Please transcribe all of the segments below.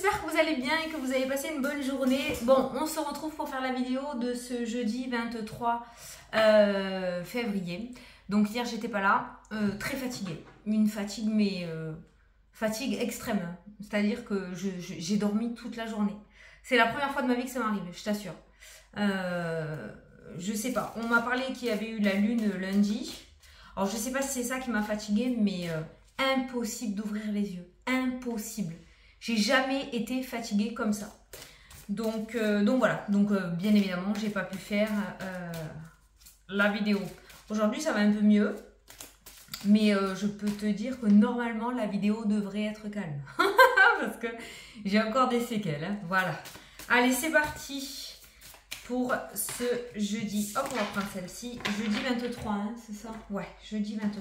j'espère que vous allez bien et que vous avez passé une bonne journée. Bon, on se retrouve pour faire la vidéo de ce jeudi 23 février. Donc hier, j'étais pas là, très fatiguée. Une fatigue, mais fatigue extrême. C'est-à-dire que j'ai dormi toute la journée. C'est la première fois de ma vie que ça m'arrive, je t'assure. Je sais pas, on m'a parlé qu'il y avait eu la lune lundi. Alors je sais pas si c'est ça qui m'a fatiguée, mais impossible d'ouvrir les yeux. Impossible. J'ai jamais été fatiguée comme ça. Donc voilà. Donc bien évidemment, j'ai pas pu faire la vidéo. Aujourd'hui, ça va un peu mieux. Mais je peux te dire que normalement, la vidéo devrait être calme. Parce que j'ai encore des séquelles. Hein. Voilà. Allez, c'est parti pour ce jeudi. Hop, on va prendre celle-ci. Jeudi 23, hein, c'est ça? Ouais, jeudi 23.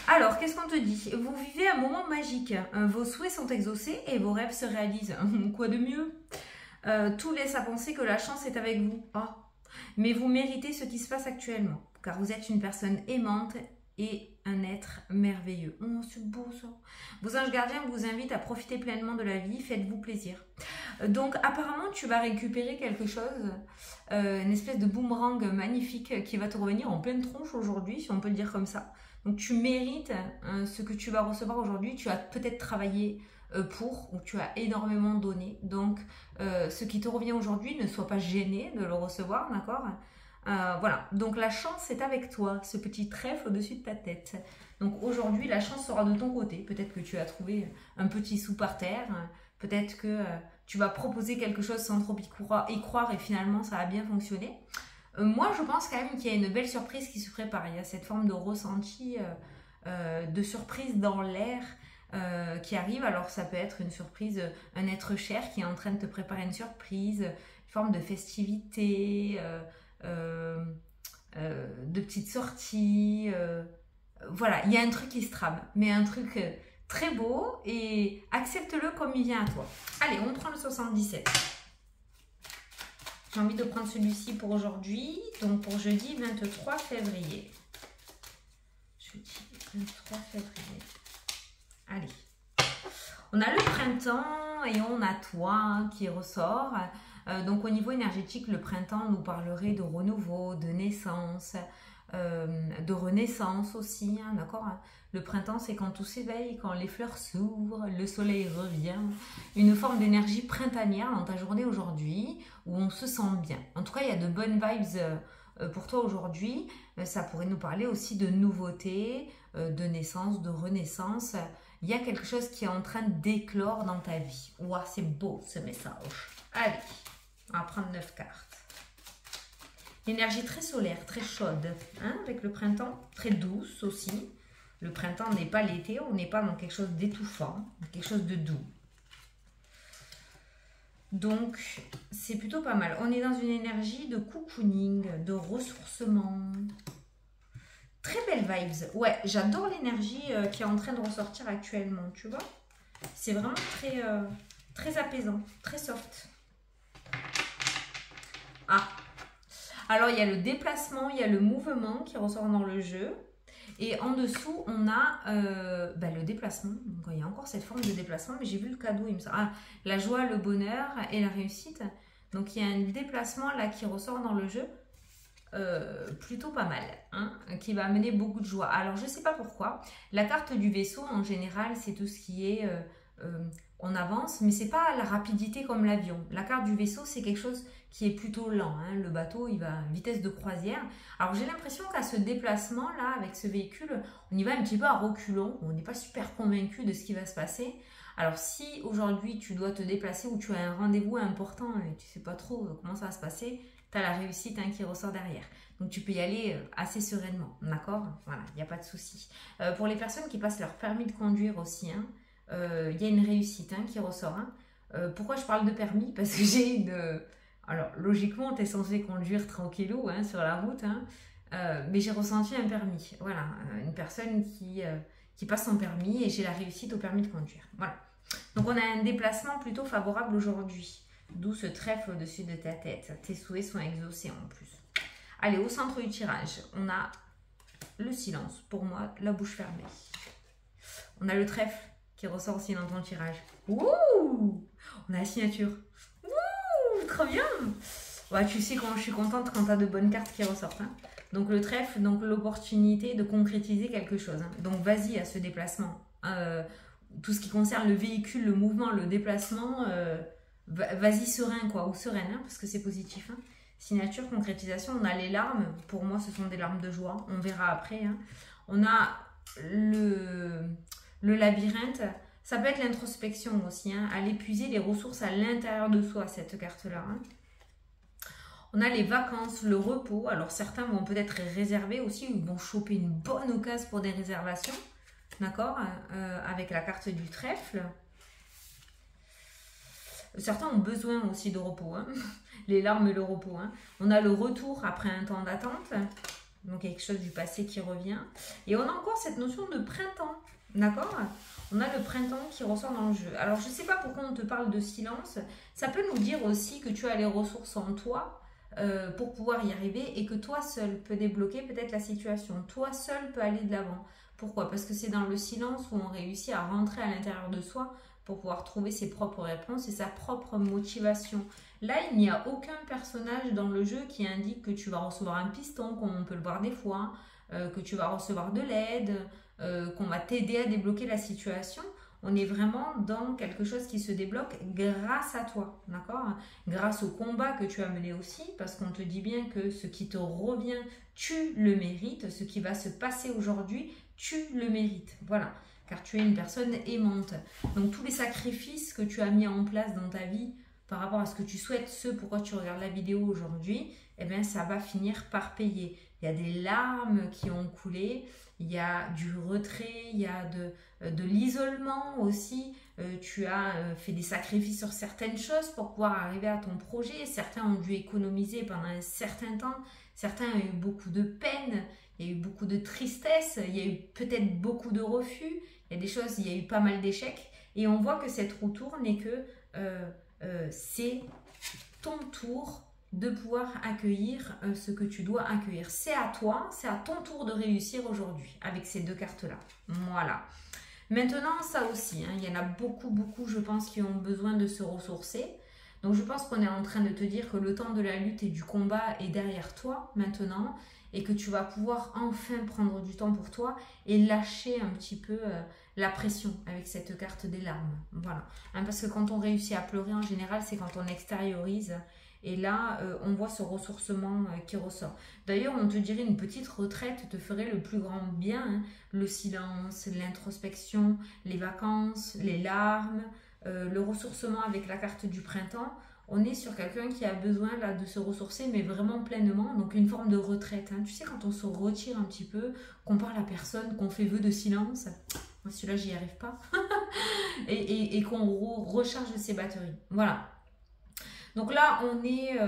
Alors, qu'est-ce qu'on te dit? Vous vivez un moment magique. Vos souhaits sont exaucés et vos rêves se réalisent. Quoi de mieux? Tout laisse à penser que la chance est avec vous. Oh. Mais vous méritez ce qui se passe actuellement. Car vous êtes une personne aimante et un être merveilleux. Oh, c'est beau ça. Vos anges gardiens vous invitent à profiter pleinement de la vie. Faites-vous plaisir. Donc, apparemment, tu vas récupérer quelque chose. Une espèce de boomerang magnifique qui va te revenir en pleine tronche aujourd'hui, si on peut le dire comme ça. Donc, tu mérites ce que tu vas recevoir aujourd'hui. Tu as peut-être travaillé pour, ou tu as énormément donné. Donc, ce qui te revient aujourd'hui, ne sois pas gêné de le recevoir, d'accord? Voilà, donc la chance est avec toi, ce petit trèfle au-dessus de ta tête. Donc aujourd'hui, la chance sera de ton côté. Peut-être que tu as trouvé un petit sou par terre. Peut-être que tu vas proposer quelque chose sans trop y croire et finalement ça va bien fonctionner. Moi, je pense quand même qu'il y a une belle surprise qui se prépare. Il y a cette forme de ressenti, de surprise dans l'air qui arrive. Alors ça peut être une surprise, un être cher qui est en train de te préparer une surprise, une forme de festivité, de petites sorties. Voilà, il y a un truc qui se trame, mais un truc très beau et accepte-le comme il vient à toi. Allez, on prend le 77. J'ai envie de prendre celui-ci pour aujourd'hui, donc pour jeudi 23 février. Jeudi 23 février. Allez. On a le printemps et on a toi qui ressort. Donc au niveau énergétique, le printemps nous parlerait de renouveau, de naissance, de renaissance aussi, hein, d'accord? Le printemps, c'est quand tout s'éveille, quand les fleurs s'ouvrent, le soleil revient. Une forme d'énergie printanière dans ta journée aujourd'hui, où on se sent bien. En tout cas, il y a de bonnes vibes pour toi aujourd'hui. Ça pourrait nous parler aussi de nouveautés, de naissance, de renaissance. Il y a quelque chose qui est en train d'éclore dans ta vie. Ouah, c'est beau ce message. Allez, on va prendre 9 cartes. Énergie très solaire, très chaude, hein, avec le printemps, très douce aussi. Le printemps n'est pas l'été, on n'est pas dans quelque chose d'étouffant, quelque chose de doux. Donc, c'est plutôt pas mal. On est dans une énergie de cocooning, de ressourcement. Très belle vibes. Ouais, j'adore l'énergie qui est en train de ressortir actuellement, tu vois. C'est vraiment très, très apaisant, très soft. Ah, alors il y a le déplacement, il y a le mouvement qui ressort dans le jeu. Et en dessous, on a le déplacement. Donc, il y a encore cette forme de déplacement, mais j'ai vu le cadeau, il me semble. Ah, la joie, le bonheur et la réussite. Donc, il y a un déplacement là qui ressort dans le jeu. Plutôt pas mal, hein, qui va amener beaucoup de joie. Alors, je ne sais pas pourquoi. La carte du vaisseau, en général, c'est tout ce qui est... on avance, mais c'est pas la rapidité comme l'avion. La carte du vaisseau, c'est quelque chose qui est plutôt lent. Hein. Le bateau, il va à vitesse de croisière. Alors, j'ai l'impression qu'à ce déplacement-là, avec ce véhicule, on y va un petit peu à reculons. On n'est pas super convaincu de ce qui va se passer. Alors, si aujourd'hui, tu dois te déplacer ou tu as un rendez-vous important et tu sais pas trop comment ça va se passer, tu as la réussite qui ressort derrière. Donc, tu peux y aller assez sereinement. D'accord? Voilà, il n'y a pas de souci. Pour les personnes qui passent leur permis de conduire aussi, il y a une réussite qui ressort. Pourquoi je parle de permis? Parce que j'ai une... Alors, logiquement, tu es censé conduire tranquillou sur la route, mais j'ai ressenti un permis. Voilà, une personne qui passe son permis et j'ai la réussite au permis de conduire. Voilà. Donc, on a un déplacement plutôt favorable aujourd'hui. D'où ce trèfle au-dessus de ta tête. Tes souhaits sont exaucés en plus. Allez, au centre du tirage, on a le silence. Pour moi, la bouche fermée. On a le trèfle qui ressort aussi dans ton tirage. Ouh! On a la signature. Ouh! Trop bien! Ouais, tu sais comment je suis contente quand tu as de bonnes cartes qui ressortent. Hein. Donc le trèfle, donc l'opportunité de concrétiser quelque chose. Hein. Donc vas-y à ce déplacement. Tout ce qui concerne le véhicule, le mouvement, le déplacement, vas-y serein quoi, ou sereine, hein, parce que c'est positif. Hein. Signature, concrétisation, on a les larmes. Pour moi, ce sont des larmes de joie. On verra après. Hein. On a le labyrinthe. Ça peut être l'introspection aussi. Hein, aller puiser les ressources à l'intérieur de soi, cette carte-là. Hein. On a les vacances, le repos. Alors, certains vont peut-être réserver aussi ou vont choper une bonne occasion pour des réservations. D'accord, avec la carte du trèfle. Certains ont besoin aussi de repos. Hein. Les larmes et le repos. Hein. On a le retour après un temps d'attente. Donc, quelque chose du passé qui revient. Et on a encore cette notion de printemps. D'accord ? On a le printemps qui ressort dans le jeu. Alors, je ne sais pas pourquoi on te parle de silence. Ça peut nous dire aussi que tu as les ressources en toi pour pouvoir y arriver et que toi seul peux débloquer peut-être la situation. Toi seul peux aller de l'avant. Pourquoi? Parce que c'est dans le silence où on réussit à rentrer à l'intérieur de soi pour pouvoir trouver ses propres réponses et sa propre motivation. Là, il n'y a aucun personnage dans le jeu qui indique que tu vas recevoir un piston, comme on peut le voir des fois, que tu vas recevoir de l'aide, qu'on va t'aider à débloquer la situation. On est vraiment dans quelque chose qui se débloque grâce à toi, d'accord? Grâce au combat que tu as mené aussi, parce qu'on te dit bien que ce qui te revient, tu le mérites. Ce qui va se passer aujourd'hui, tu le mérites. Voilà, car tu es une personne aimante. Donc tous les sacrifices que tu as mis en place dans ta vie par rapport à ce que tu souhaites, ce pourquoi tu regardes la vidéo aujourd'hui, eh bien ça va finir par payer. Il y a des larmes qui ont coulé, il y a du retrait, il y a de l'isolement aussi. Tu as fait des sacrifices sur certaines choses pour pouvoir arriver à ton projet. Certains ont dû économiser pendant un certain temps. Certains ont eu beaucoup de peine, il y a eu beaucoup de tristesse, il y a eu peut-être beaucoup de refus. Il y a des choses, il y a eu pas mal d'échecs. Et on voit que cette roue tourne et que c'est ton tour de pouvoir accueillir ce que tu dois accueillir. C'est à toi, c'est à ton tour de réussir aujourd'hui avec ces deux cartes-là. Voilà. Maintenant, ça aussi, hein, il y en a beaucoup, je pense, qui ont besoin de se ressourcer. Donc, je pense qu'on est en train de te dire que le temps de la lutte et du combat est derrière toi maintenant et que tu vas pouvoir enfin prendre du temps pour toi et lâcher un petit peu la pression avec cette carte des larmes. Voilà. Hein, parce que quand on réussit à pleurer, en général, c'est quand on extériorise. Et là, on voit ce ressourcement qui ressort. D'ailleurs, on te dirait une petite retraite te ferait le plus grand bien. Hein. Le silence, l'introspection, les vacances, les larmes, le ressourcement avec la carte du printemps. On est sur quelqu'un qui a besoin là, de se ressourcer, mais vraiment pleinement. Donc, une forme de retraite. Hein. Tu sais, quand on se retire un petit peu, qu'on parle à personne, qu'on fait vœu de silence. Moi, celui-là, j'y arrive pas. et qu'on recharge ses batteries. Voilà. Donc là, on est,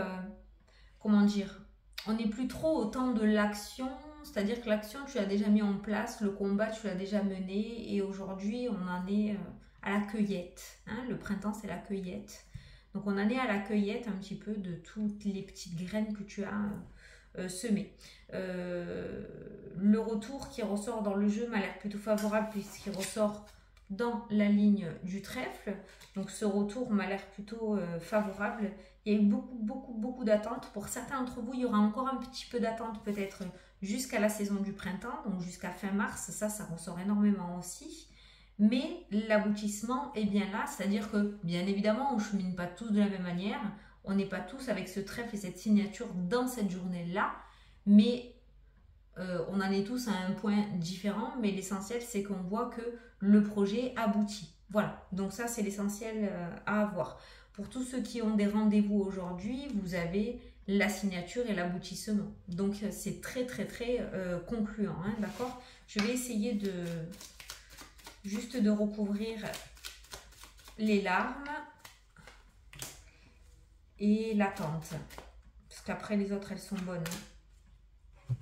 comment dire, on n'est plus trop au temps de l'action, c'est-à-dire que l'action, tu l'as déjà mis en place, le combat, tu l'as déjà mené, et aujourd'hui, on en est à la cueillette. Hein, le printemps, c'est la cueillette. Donc, on en est à la cueillette un petit peu de toutes les petites graines que tu as semées. Le retour qui ressort dans le jeu m'a l'air plutôt favorable puisqu'il ressort dans la ligne du trèfle. Donc ce retour m'a l'air plutôt favorable. Il y a eu beaucoup d'attentes. Pour certains d'entre vous, il y aura encore un petit peu d'attente peut-être jusqu'à la saison du printemps, donc jusqu'à fin mars. Ça ressort énormément aussi. Mais l'aboutissement est bien là, c'est-à-dire que bien évidemment, on ne chemine pas tous de la même manière. On n'est pas tous avec ce trèfle et cette signature dans cette journée-là. Mais on en est tous à un point différent, mais l'essentiel c'est qu'on voit que le projet aboutit. Voilà, donc ça c'est l'essentiel à avoir. Pour tous ceux qui ont des rendez-vous aujourd'hui, vous avez la signature et l'aboutissement. Donc c'est très concluant, hein, d'accord? Je vais essayer juste de recouvrir les larmes et l'attente. Parce qu'après les autres elles sont bonnes. Hein.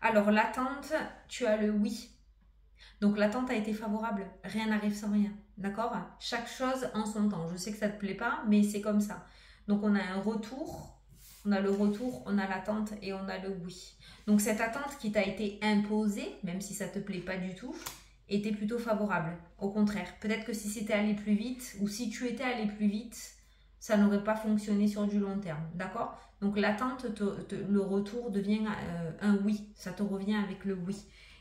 Alors, l'attente, tu as le oui. Donc, l'attente a été favorable. Rien n'arrive sans rien. D'accord? Chaque chose en son temps. Je sais que ça ne te plaît pas, mais c'est comme ça. Donc, on a un retour. On a le retour, on a l'attente et on a le oui. Donc, cette attente qui t'a été imposée, même si ça ne te plaît pas du tout, était plutôt favorable. Au contraire, peut-être que si c'était allé plus vite ou si tu étais allé plus vite, ça n'aurait pas fonctionné sur du long terme. D'accord? Donc l'attente, le retour devient un oui. Ça te revient avec le oui.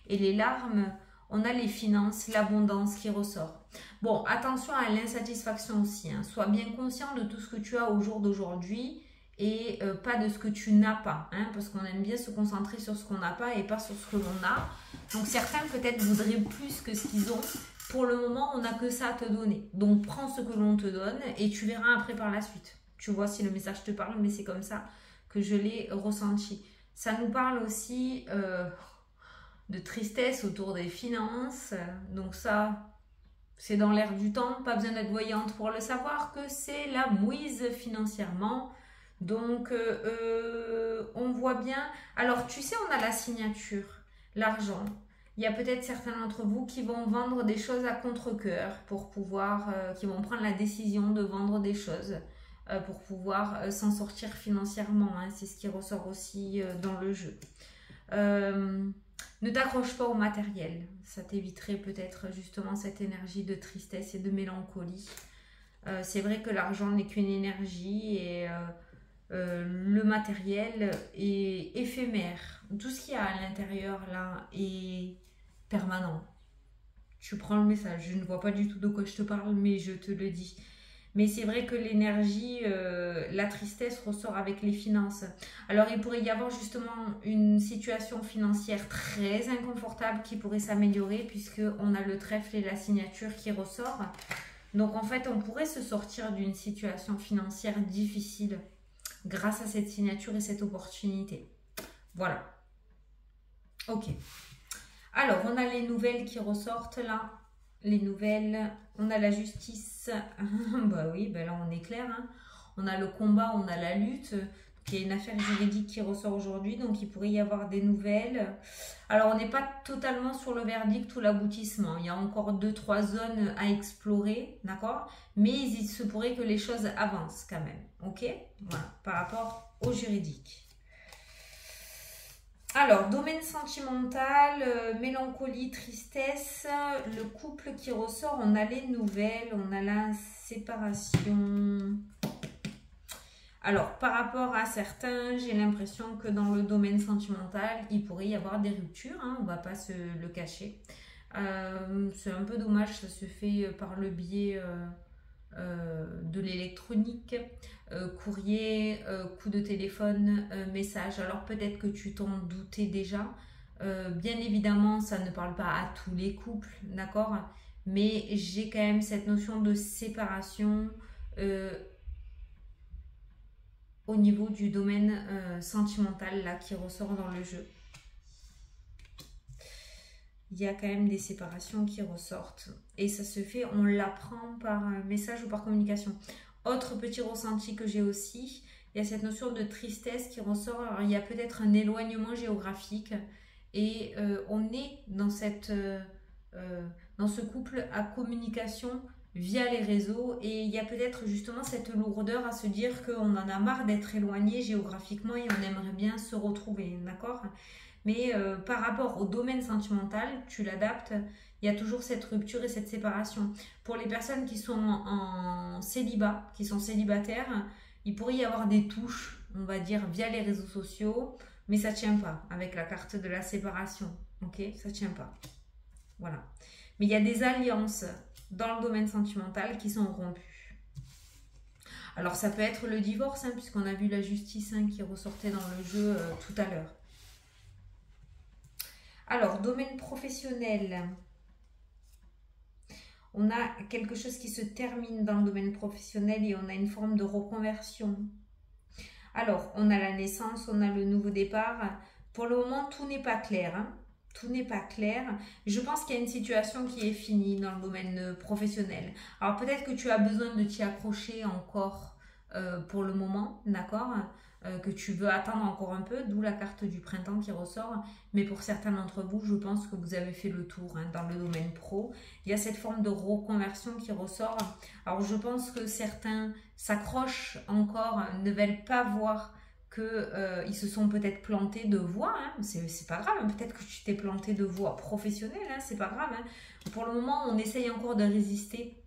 Et les larmes, on a les finances, l'abondance qui ressort. Bon, attention à l'insatisfaction aussi. Hein. Sois bien conscient de tout ce que tu as au jour d'aujourd'hui et pas de ce que tu n'as pas. Hein, parce qu'on aime bien se concentrer sur ce qu'on n'a pas et pas sur ce que l'on a. Donc certains peut-être voudraient plus que ce qu'ils ont. Pour le moment, on n'a que ça à te donner. Donc prends ce que l'on te donne et tu verras après par la suite. Tu vois si le message te parle, mais c'est comme ça que je l'ai ressenti. Ça nous parle aussi de tristesse autour des finances. Donc ça, c'est dans l'air du temps. Pas besoin d'être voyante pour le savoir que c'est la mouise financièrement. Donc on voit bien. Alors tu sais, on a la signature, l'argent. Il y a peut-être certains d'entre vous qui vont vendre des choses à contre-cœur pour pouvoir, qui vont prendre la décision de vendre des choses pour pouvoir s'en sortir financièrement. Hein. C'est ce qui ressort aussi dans le jeu. Ne t'accroche pas au matériel. Ça t'éviterait peut-être justement cette énergie de tristesse et de mélancolie. C'est vrai que l'argent n'est qu'une énergie et le matériel est éphémère. Tout ce qu'il y a à l'intérieur là est permanent. Tu prends le message. Je ne vois pas du tout de quoi je te parle, mais je te le dis. Mais c'est vrai que l'énergie, la tristesse ressort avec les finances. Alors il pourrait y avoir justement une situation financière très inconfortable qui pourrait s'améliorer puisqu'on a le trèfle et la signature qui ressort. Donc en fait, on pourrait se sortir d'une situation financière difficile grâce à cette signature et cette opportunité. Voilà. Ok. Alors, on a les nouvelles qui ressortent là. Les nouvelles. On a la justice. Bah oui, bah là on est clair. Hein. On a le combat, on a la lutte. Il y a une affaire juridique qui ressort aujourd'hui, donc il pourrait y avoir des nouvelles. Alors, on n'est pas totalement sur le verdict ou l'aboutissement. Il y a encore 2-3 zones à explorer, d'accord? Mais il se pourrait que les choses avancent quand même, ok? Voilà, par rapport au juridique. Alors, domaine sentimental, mélancolie, tristesse, le couple qui ressort, on a les nouvelles, on a la séparation. Alors, par rapport à certains, j'ai l'impression que dans le domaine sentimental, il pourrait y avoir des ruptures, hein, on ne va pas se le cacher. C'est un peu dommage, ça se fait par le biais de l'électronique, courrier, coup de téléphone, message. Alors peut-être que tu t'en doutais déjà. Bien évidemment, ça ne parle pas à tous les couples, d'accord? Mais j'ai quand même cette notion de séparation au niveau du domaine sentimental là qui ressort dans le jeu. Il y a quand même des séparations qui ressortent et ça se fait, on l'apprend par message ou par communication. Autre petit ressenti que j'ai aussi, il y a cette notion de tristesse qui ressort. Alors, il y a peut-être un éloignement géographique et on est dans dans ce couple à communication via les réseaux et il y a peut-être justement cette lourdeur à se dire qu'on en a marre d'être éloigné géographiquement et on aimerait bien se retrouver, d'accord? Mais par rapport au domaine sentimental, tu l'adaptes, il y a toujours cette rupture et cette séparation. Pour les personnes qui sont en célibat, qui sont célibataires, il pourrait y avoir des touches, on va dire, via les réseaux sociaux, mais ça ne tient pas avec la carte de la séparation, ok? Ça ne tient pas, voilà. Mais il y a des alliances dans le domaine sentimental qui sont rompues. Alors ça peut être le divorce, hein, puisqu'on a vu la justice qui ressortait dans le jeu tout à l'heure. Alors, domaine professionnel. On a quelque chose qui se termine dans le domaine professionnel et on a une forme de reconversion. Alors, on a la naissance, on a le nouveau départ. Pour le moment, tout n'est pas clair. Hein. Tout n'est pas clair. Je pense qu'il y a une situation qui est finie dans le domaine professionnel. Alors, peut-être que tu as besoin de t'y accrocher encore pour le moment, d'accord ? Que tu veux attendre encore un peu, d'où la carte du printemps qui ressort. Mais pour certains d'entre vous, je pense que vous avez fait le tour dans le domaine pro. Il y a cette forme de reconversion qui ressort. Alors je pense que certains s'accrochent encore, ne veulent pas voir qu'ils se sont peut-être plantés de voie, hein. C'est pas grave, hein. Peut-être que tu t'es planté de voie professionnelle, hein. C'est pas grave, hein. Pour le moment, on essaye encore de résister.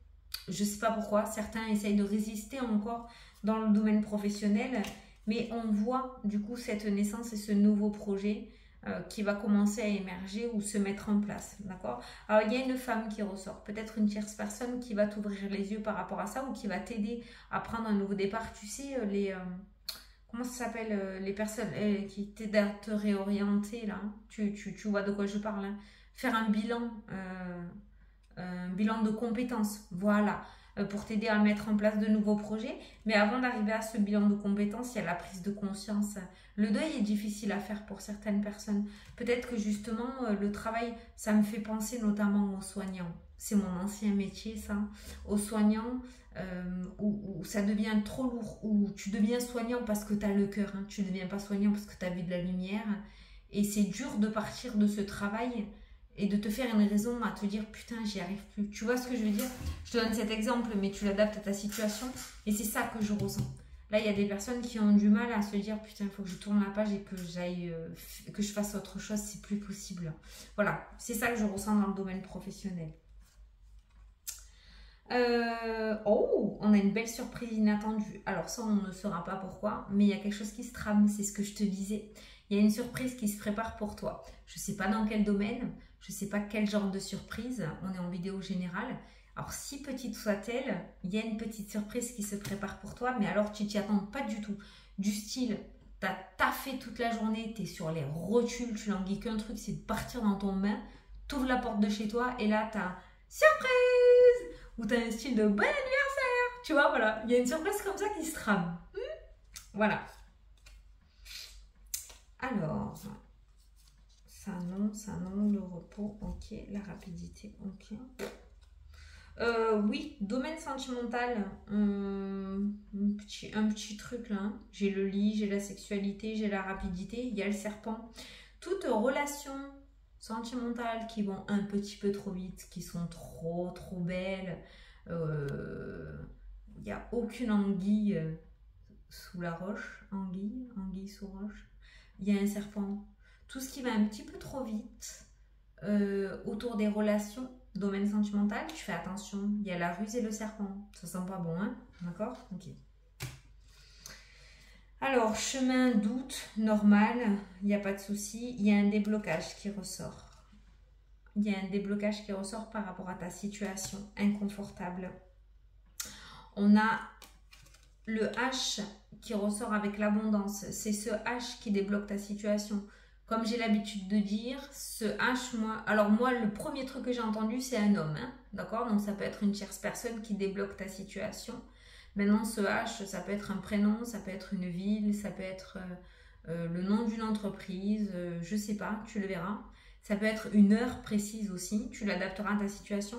Je sais pas pourquoi, certains essayent de résister encore dans le domaine professionnel, mais on voit du coup cette naissance et ce nouveau projet qui va commencer à émerger ou se mettre en place, d'accord? Alors, il y a une femme qui ressort, peut-être une tierce personne qui va t'ouvrir les yeux par rapport à ça ou qui va t'aider à prendre un nouveau départ. Tu sais, comment ça s'appelle, les personnes qui t'aident à te réorienter, là, hein. Tu vois de quoi je parle, hein. Faire un bilan de compétences, voilà, pour t'aider à mettre en place de nouveaux projets. Mais avant d'arriver à ce bilan de compétences, il y a la prise de conscience. Le deuil est difficile à faire pour certaines personnes. Peut-être que justement, le travail, ça me fait penser notamment aux soignants. C'est mon ancien métier, ça. Aux soignants, où ça devient trop lourd, où tu deviens soignant parce que tu as le cœur, hein. Tu ne deviens pas soignant parce que tu as vu de la lumière. Et c'est dur de partir de ce travail et de te faire une raison à te dire putain, j'y arrive plus. Tu vois ce que je veux dire? Je te donne cet exemple, mais tu l'adaptes à ta situation et c'est ça que je ressens. Là, il y a des personnes qui ont du mal à se dire putain, il faut que je tourne la page et que que je fasse autre chose, c'est plus possible. Voilà, c'est ça que je ressens dans le domaine professionnel. Oh, on a une belle surprise inattendue. Alors ça, on ne saura pas pourquoi, mais il y a quelque chose qui se trame, c'est ce que je te disais. Il y a une surprise qui se prépare pour toi. Je ne sais pas dans quel domaine, je ne sais pas quel genre de surprise, on est en vidéo générale. Alors si petite soit-elle, il y a une petite surprise qui se prépare pour toi, mais alors tu t'y attends pas du tout. Du style, tu as taffé toute la journée, tu es sur les rotules, tu languis qu'un truc, c'est de partir dans ton bain, tu ouvres la porte de chez toi et là tu as surprise! Ou tu as un style de bon anniversaire, tu vois, voilà. Il y a une surprise comme ça qui se trame. Voilà. Alors, ça non, le repos, ok, la rapidité, ok. Oui, domaine sentimental, un petit truc là. Hein. J'ai le lit, j'ai la sexualité, j'ai la rapidité, il y a le serpent. Toutes relations sentimentales qui vont un petit peu trop vite, qui sont trop belles. Il n'y a aucune anguille sous la roche. Anguille sous roche. Il y a un serpent. Tout ce qui va un petit peu trop vite autour des relations, domaine sentimental, tu fais attention. Il y a la ruse et le serpent. Ça sent pas bon, hein? D'accord? Ok. Alors, chemin, doute, normal, il n'y a pas de souci. Il y a un déblocage qui ressort. Il y a un déblocage qui ressort par rapport à ta situation inconfortable. On a le H qui ressort avec l'abondance. C'est ce H qui débloque ta situation. Comme j'ai l'habitude de dire, ce H, moi, le premier truc que j'ai entendu, c'est un homme. Hein, d'accord? Donc, ça peut être une tierce personne qui débloque ta situation. Maintenant, ce H, ça peut être un prénom, ça peut être une ville, ça peut être le nom d'une entreprise, je sais pas, tu le verras. Ça peut être une heure précise aussi, tu l'adapteras à ta situation.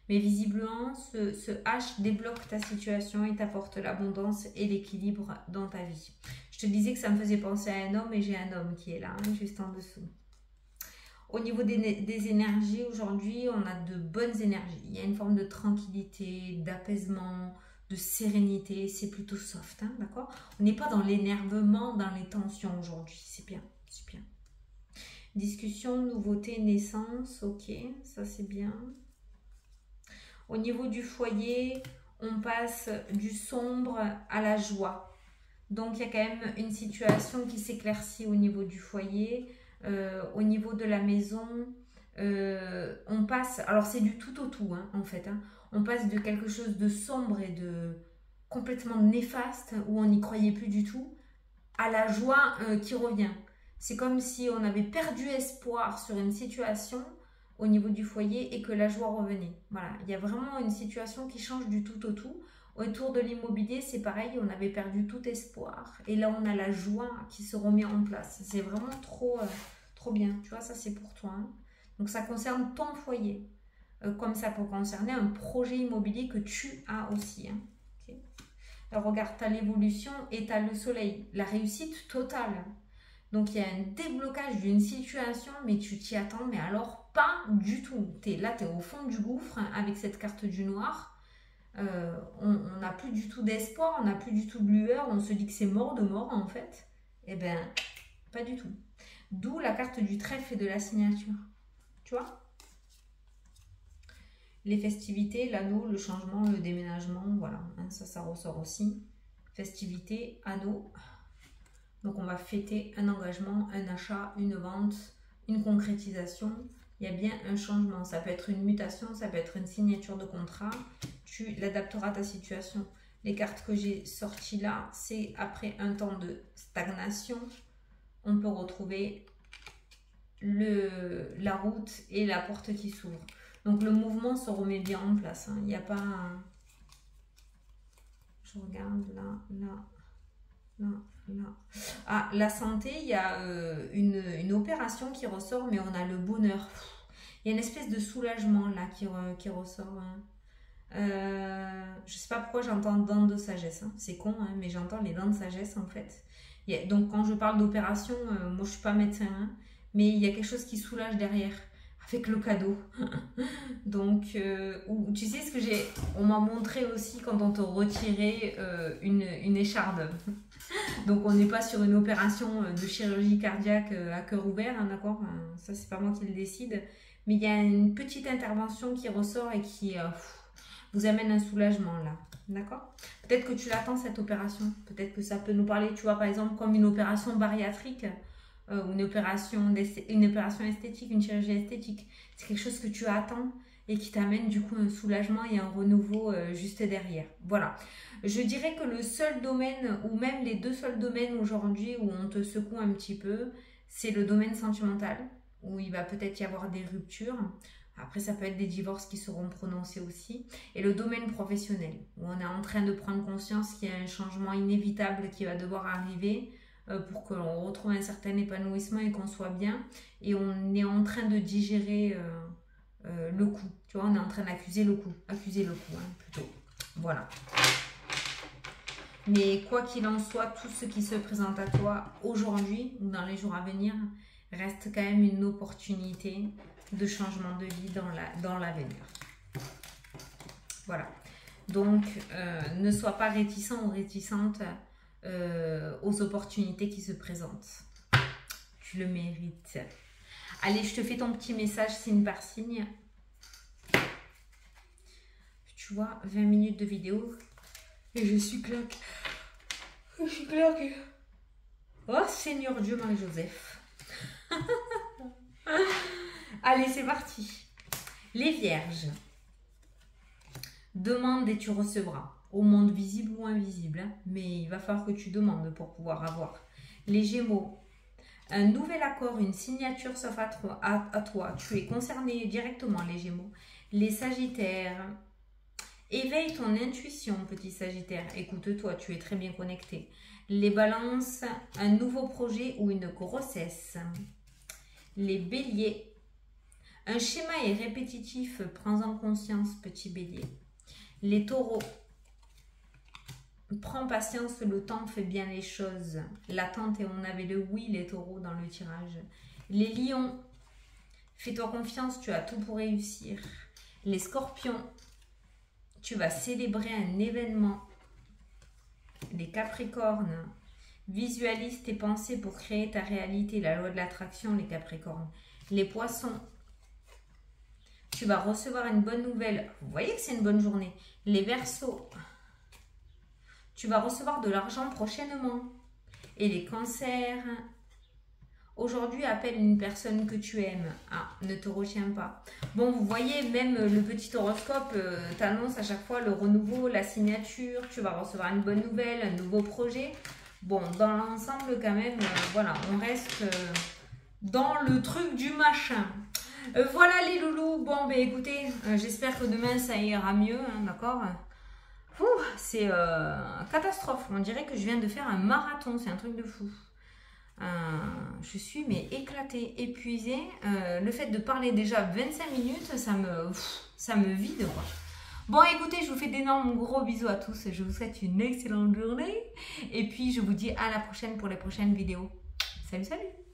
Mais visiblement, ce H débloque ta situation et t'apporte l'abondance et l'équilibre dans ta vie. Je te disais que ça me faisait penser à un homme et j'ai un homme qui est là, hein, juste en dessous. Au niveau des énergies, aujourd'hui, on a de bonnes énergies. Il y a une forme de tranquillité, d'apaisement, de sérénité. C'est plutôt soft, hein, d'accord? On n'est pas dans l'énervement, dans les tensions aujourd'hui. C'est bien, c'est bien. Discussion, nouveauté, naissance, ok, ça c'est bien. Au niveau du foyer, on passe du sombre à la joie. Donc, il y a quand même une situation qui s'éclaircit au niveau du foyer. Au niveau de la maison, on passe... Alors, c'est du tout au tout, hein, en fait. Hein. On passe de quelque chose de sombre et de complètement néfaste, où on n'y croyait plus du tout, à la joie qui revient. C'est comme si on avait perdu espoir sur une situation au niveau du foyer et que la joie revenait. Voilà, il y a vraiment une situation qui change du tout au tout. Autour de l'immobilier, c'est pareil, on avait perdu tout espoir. Et là, on a la joie qui se remet en place. C'est vraiment trop bien. Tu vois, ça, c'est pour toi. Hein. Donc, ça concerne ton foyer. Comme ça peut concerner un projet immobilier que tu as aussi. Hein. Okay. Alors, regarde, tu as l'évolution et tu as le soleil. La réussite totale. Donc, il y a un déblocage d'une situation, mais tu t'y attends, mais alors pas du tout. Là, tu es au fond du gouffre hein, avec cette carte du noir. On n'a plus du tout d'espoir, on n'a plus du tout de lueur, on se dit que c'est mort de mort en fait. Eh ben, pas du tout. D'où la carte du trèfle et de la signature. Tu vois? Les festivités, l'anneau, le changement, le déménagement, voilà. Hein, ça ressort aussi. Festivités, anneau. Donc, on va fêter un engagement, un achat, une vente, une concrétisation. Il y a bien un changement. Ça peut être une mutation, ça peut être une signature de contrat. Tu l'adapteras à ta situation. Les cartes que j'ai sorties là, c'est après un temps de stagnation. On peut retrouver la route et la porte qui s'ouvre. Donc le mouvement se remet bien en place. Hein. Il n'y a pas... Je regarde là. Ah, la santé, il y a une opération qui ressort, mais on a le bonheur. Il y a une espèce de soulagement là qui ressort. Hein. Je sais pas pourquoi j'entends dents de sagesse. Hein. C'est con, hein, mais j'entends les dents de sagesse en fait. Donc quand je parle d'opération, moi je suis pas médecin, hein, mais il y a quelque chose qui soulage derrière. Avec le cadeau. Donc, tu sais ce que j'ai... On m'a montré aussi quand on te retirait une écharde. Donc, on n'est pas sur une opération de chirurgie cardiaque à cœur ouvert, hein, d'accord? Ça, c'est pas moi qui le décide. Mais il y a une petite intervention qui ressort et qui vous amène un soulagement, là. D'accord? Peut-être que tu l'attends, cette opération. Peut-être que ça peut nous parler, tu vois, par exemple, comme une opération bariatrique. Une opération esthétique, une chirurgie esthétique. C'est quelque chose que tu attends et qui t'amène du coup un soulagement et un renouveau juste derrière. Voilà. Je dirais que le seul domaine, ou même les deux seuls domaines aujourd'hui où on te secoue un petit peu, c'est le domaine sentimental, où il va peut-être y avoir des ruptures. Après, ça peut être des divorces qui seront prononcés aussi. Et le domaine professionnel, où on est en train de prendre conscience qu'il y a un changement inévitable qui va devoir arriver, pour que l'on retrouve un certain épanouissement et qu'on soit bien. Et on est en train de digérer le coup. Tu vois, on est en train d'accuser le coup. Accuser le coup, hein, plutôt. Voilà. Mais quoi qu'il en soit, tout ce qui se présente à toi aujourd'hui ou dans les jours à venir reste quand même une opportunité de changement de vie dans l'avenir. Voilà. Donc, ne sois pas réticent ou réticente aux opportunités qui se présentent. Tu le mérites. Allez, je te fais ton petit message signe par signe. Tu vois, 20 minutes de vidéo et je suis claquée. Je suis claquée. Oh Seigneur Dieu, Marie-Joseph. Allez, c'est parti. Les Vierges. Demande et tu recevras. Au monde visible ou invisible, hein, mais il va falloir que tu demandes pour pouvoir avoir. Les Gémeaux, un nouvel accord, une signature sauf à toi, tu es concerné directement, les Gémeaux. Les Sagittaires, éveille ton intuition, petit Sagittaire, écoute-toi, tu es très bien connecté. Les Balances, un nouveau projet ou une grossesse. Les Béliers, un schéma est répétitif, prends-en conscience, petit Bélier. Les Taureaux, prends patience, le temps fait bien les choses. L'attente et on avait le oui, les taureaux dans le tirage. Les lions, fais-toi confiance, tu as tout pour réussir. Les scorpions, tu vas célébrer un événement. Les capricornes, visualise tes pensées pour créer ta réalité. La loi de l'attraction, les capricornes. Les poissons, tu vas recevoir une bonne nouvelle. Vous voyez que c'est une bonne journée. Les verseaux, tu vas recevoir de l'argent prochainement. Et les cancers, aujourd'hui appelle une personne que tu aimes. Ah, ne te retiens pas. Bon, vous voyez, même le petit horoscope t'annonce à chaque fois le renouveau, la signature. Tu vas recevoir une bonne nouvelle, un nouveau projet. Bon, dans l'ensemble quand même, voilà, on reste dans le truc du machin. Voilà les loulous. Bon, ben écoutez, j'espère que demain ça ira mieux, hein, d'accord? C'est catastrophe. On dirait que je viens de faire un marathon. C'est un truc de fou. Je suis mais éclatée, épuisée. Le fait de parler déjà 25 minutes, ça me vide, quoi. Bon, écoutez, je vous fais d'énormes gros bisous à tous. Je vous souhaite une excellente journée. Et puis, je vous dis à la prochaine pour les prochaines vidéos. Salut, salut!